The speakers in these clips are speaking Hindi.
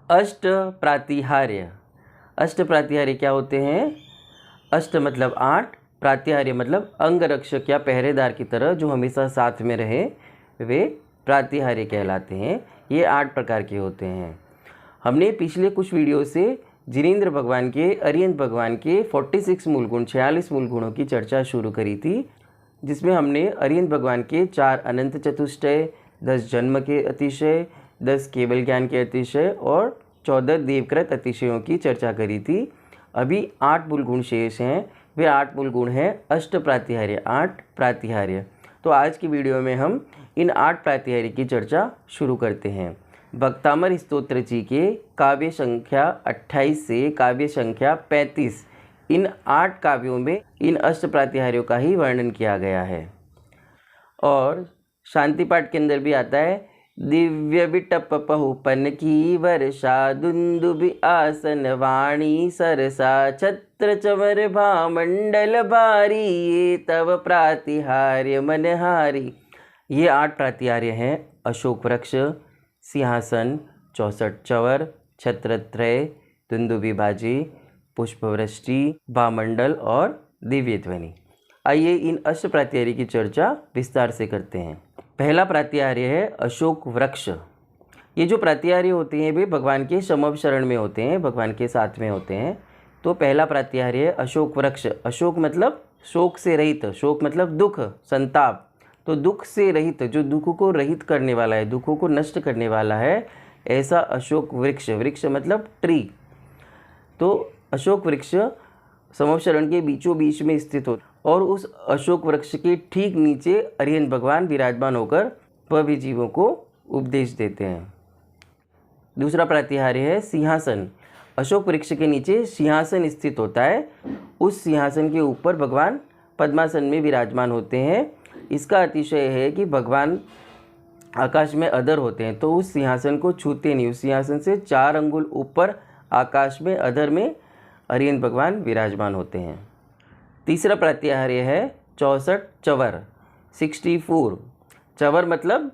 अष्ट प्रातिहार्य। अष्ट प्रातिहार्य क्या होते हैं? अष्ट मतलब 8, प्रातिहार्य मतलब अंगरक्षक या पहरेदार की तरह जो हमेशा साथ में रहे, वे प्रातिहार्य कहलाते हैं। ये 8 प्रकार के होते हैं। हमने पिछले कुछ वीडियो से जिनेंद्र भगवान के, अरिहंत भगवान के 46 मूल गुण, 46 मूल गुणों की चर्चा शुरू करी थी, जिसमें हमने अरिहंत भगवान के 4 अनंत चतुष्टय, 10 जन्म के अतिशय, 10 केवल ज्ञान के अतिशय और 14 देवकृत अतिशयों की चर्चा करी थी। अभी 8 मूल गुण शेष हैं। वे 8 मूल गुण हैं अष्ट प्रातिहार्य, 8 प्रातिहार्य। तो आज की वीडियो में हम इन 8 प्रातिहार्य की चर्चा शुरू करते हैं। भक्तामर स्तोत्र जी के काव्य संख्या 28 से काव्य संख्या 35, इन 8 काव्यों में इन अष्ट प्रातिहार्यों का ही वर्णन किया गया है। और शांति पाठ के अंदर भी आता है, दिव्य बिटप पहुपन की वर्षा, दुंदुभि आसन वाणी सरसा, छत्र चमर भामंडल भारी, ये तव प्रातिहार्य मनहारी। ये 8 प्रातिहार्य हैं। अशोक वृक्ष, सिंहासन, 64 चवर, छत्रत्रय, दुंदुभि बाजी, पुष्पवृष्टि, भामंडल और दिव्य ध्वनि। आइए इन अष्ट प्रातिहार्य की चर्चा विस्तार से करते हैं। पहला प्रातिहार्य है अशोक वृक्ष। ये जो प्रातिहार्य होते हैं वे भगवान के समव शरण में होते हैं, भगवान के साथ में होते हैं। तो पहला प्रातिहार्य है अशोक वृक्ष। अशोक मतलब शोक से रहित, शोक मतलब दुख, संताप। तो दुख से रहित, जो दुख को रहित करने वाला है, दुखों को नष्ट करने वाला है, ऐसा अशोक वृक्ष। वृक्ष मतलब ट्री। तो अशोक वृक्ष समव शरण के बीचों बीच में स्थित हो और उस अशोक वृक्ष के ठीक नीचे अरिहंत भगवान विराजमान होकर सभी जीवों को उपदेश देते हैं। दूसरा प्रातिहार्य है सिंहासन। अशोक वृक्ष के नीचे सिंहासन स्थित होता है। उस सिंहासन के ऊपर भगवान पद्मासन में विराजमान होते हैं। इसका अतिशय है कि भगवान आकाश में अधर होते हैं, तो उस सिंहासन को छूते नहीं। उस सिंहासन से 4 अंगुल ऊपर आकाश में अधर में अरिहंत भगवान विराजमान होते हैं। तीसरा प्रातिहार्य है 64 चवर, 64 चवर मतलब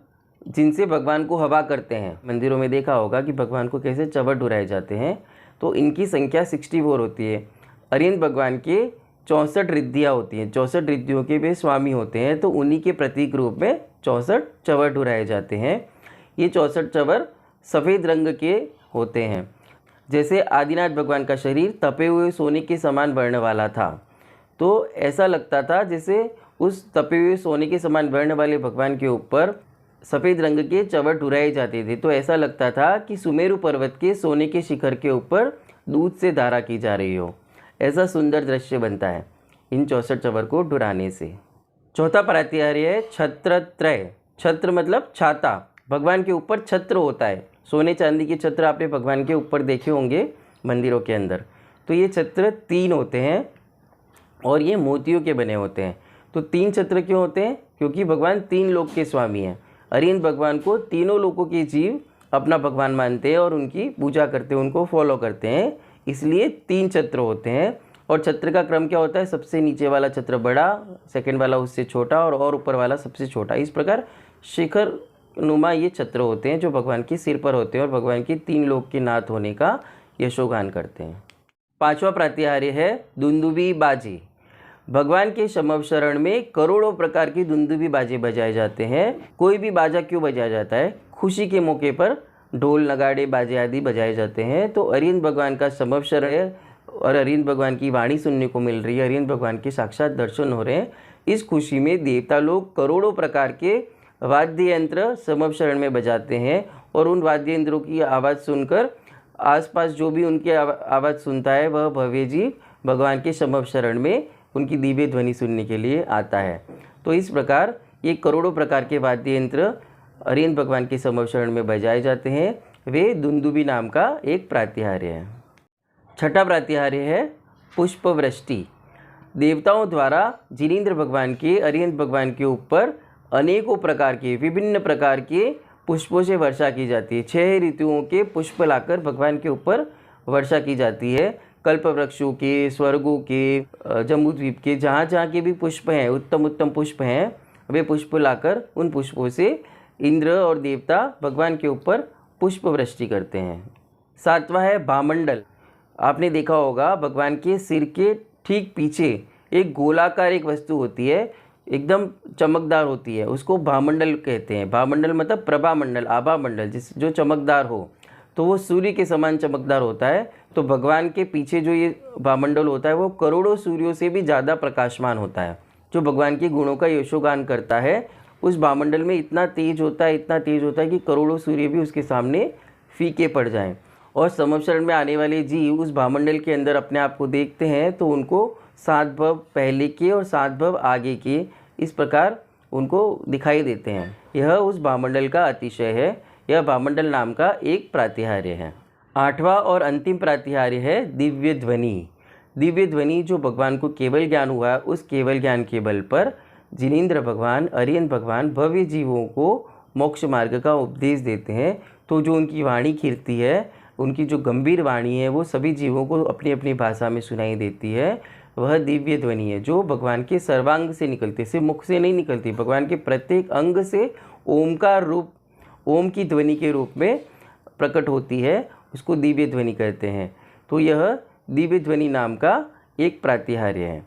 जिनसे भगवान को हवा करते हैं। मंदिरों में देखा होगा कि भगवान को कैसे चवर ढुराए जाते हैं, तो इनकी संख्या 64 होती है। अरिहंत भगवान के 64 रिद्धियाँ होती हैं, 64 रिद्धियों के वे स्वामी होते हैं, तो उन्हीं के प्रतीक रूप में 64 चवर ढुराए जाते हैं। ये 64 चवर सफ़ेद रंग के होते हैं। जैसे आदिनाथ भगवान का शरीर तपे हुए सोने के समान वर्ण वाला था, तो ऐसा लगता था जैसे उस तपे हुए सोने के समान वर्ण वाले भगवान के ऊपर सफ़ेद रंग के चवर ढुराए जाते थे। तो ऐसा लगता था कि सुमेरु पर्वत के सोने के शिखर के ऊपर दूध से धारा की जा रही हो। ऐसा सुंदर दृश्य बनता है इन 64 चवर को ढुराने से। चौथा प्रातिहार्य है छत्रत्रय। छत्र मतलब छाता। भगवान के ऊपर छत्र होता है। सोने चांदी के छत्र आपने भगवान के ऊपर देखे होंगे मंदिरों के अंदर। तो ये छत्र 3 होते हैं और ये मोतियों के बने होते हैं। तो 3 छत्र क्यों होते हैं? क्योंकि भगवान 3 लोक के स्वामी हैं। अरिहंत भगवान को तीनों लोकों के जीव अपना भगवान मानते हैं और उनकी पूजा करते हैं, उनको फॉलो करते हैं, इसलिए 3 छत्र होते हैं। और छत्र का क्रम क्या होता है? सबसे नीचे वाला छत्र बड़ा, सेकंड वाला उससे छोटा और ऊपर वाला सबसे छोटा। इस प्रकार शिखर नुमा ये छत्र होते हैं जो भगवान के सिर पर होते हैं और भगवान के 3 लोक के नाथ होने का यशोगान करते हैं। 5वां प्रातिहार्य है दुंदुभि बाजी। भगवान के समव शरण में करोड़ों प्रकार की दुंदुभि बाजे बजाए जाते हैं। कोई भी बाजा क्यों बजाया जाता है? खुशी के मौके पर ढोल नगाड़े बाजे आदि बजाए जाते हैं। तो अरिहंत भगवान का समव शरण है और अरिहंत भगवान की वाणी सुनने को मिल रही है, अरिहंत भगवान के साक्षात दर्शन हो रहे हैं। इस खुशी में देवता लोग करोड़ों प्रकार के वाद्य यंत्र समव शरण में बजाते हैं और उन वाद्य यंत्रों की आवाज़ सुनकर आसपास जो भी उनकी आवाज़ सुनता है वह भव्य जीव भगवान के समव शरण में उनकी दिव्य ध्वनि सुनने के लिए आता है। तो इस प्रकार ये करोड़ों प्रकार के वाद्य यंत्र अरिहंत भगवान के समव शरण में बजाए जाते हैं। वे दुंदुभि नाम का एक प्रातिहार्य है। 6ठा प्रातिहार्य है पुष्पवृष्टि। देवताओं द्वारा जिनेंद्र भगवान के, अरिहंत भगवान के ऊपर अनेकों प्रकार के, विभिन्न प्रकार के पुष्पों से वर्षा की जाती है। 6 ऋतुओं के पुष्प लाकर भगवान के ऊपर वर्षा की जाती है। कल्प वृक्षों के, स्वर्गों के, जम्बूद्वीप के, जहाँ जहाँ के भी पुष्प हैं, उत्तम उत्तम पुष्प हैं, वे पुष्प लाकर उन पुष्पों से इंद्र और देवता भगवान के ऊपर पुष्प वृष्टि करते हैं। सातवां है भामंडल। आपने देखा होगा भगवान के सिर के ठीक पीछे एक गोलाकार एक वस्तु होती है, एकदम चमकदार होती है, उसको भामंडल कहते हैं। भामंडल मतलब प्रभा मंडल, आभा मंडल, जो चमकदार हो, तो वो सूर्य के समान चमकदार होता है। तो भगवान के पीछे जो ये भामंडल होता है वो करोड़ों सूर्यों से भी ज़्यादा प्रकाशमान होता है। जो भगवान के गुणों का यशोगान करता है उस भामंडल में इतना तेज होता है, इतना तेज होता है कि करोड़ों सूर्य भी उसके सामने फीके पड़ जाएं। और समवचरण में आने वाले जीव उस भामंडल के अंदर अपने आप को देखते हैं तो उनको 7 भव पहले के और 7 भव आगे के इस प्रकार उनको दिखाई देते हैं। यह उस भामंडल का अतिशय है। यह भामंडल नाम का एक प्रातिहार्य है। 8वां और अंतिम प्रातिहार्य है दिव्य ध्वनि। दिव्य ध्वनि जो भगवान को केवल ज्ञान हुआ है, उस केवल ज्ञान के बल पर जिनेंद्र भगवान, अरिहंत भगवान भव्य जीवों को मोक्ष मार्ग का उपदेश देते हैं। तो जो उनकी वाणी खिरती है, उनकी जो गंभीर वाणी है, वो सभी जीवों को अपनी अपनी भाषा में सुनाई देती है। वह दिव्य ध्वनि है जो भगवान के सर्वांग से निकलती है, सिर्फ मुख से नहीं निकलती, भगवान के प्रत्येक अंग से ओमकार रूप, ओम की ध्वनि के रूप में प्रकट होती है, उसको दिव्य ध्वनि कहते हैं। तो यह दिव्य ध्वनि नाम का एक प्रातिहार्य है।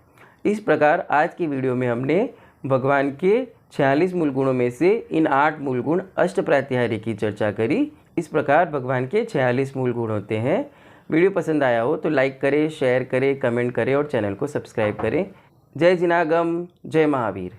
इस प्रकार आज की वीडियो में हमने भगवान के 46 मूल गुणों में से इन 8 मूल गुण अष्ट प्रातिहार्य की चर्चा करी। इस प्रकार भगवान के 46 मूल गुण होते हैं। वीडियो पसंद आया हो तो लाइक करें, शेयर करें, कमेंट करें और चैनल को सब्सक्राइब करें। जय जिनागम, जय महावीर।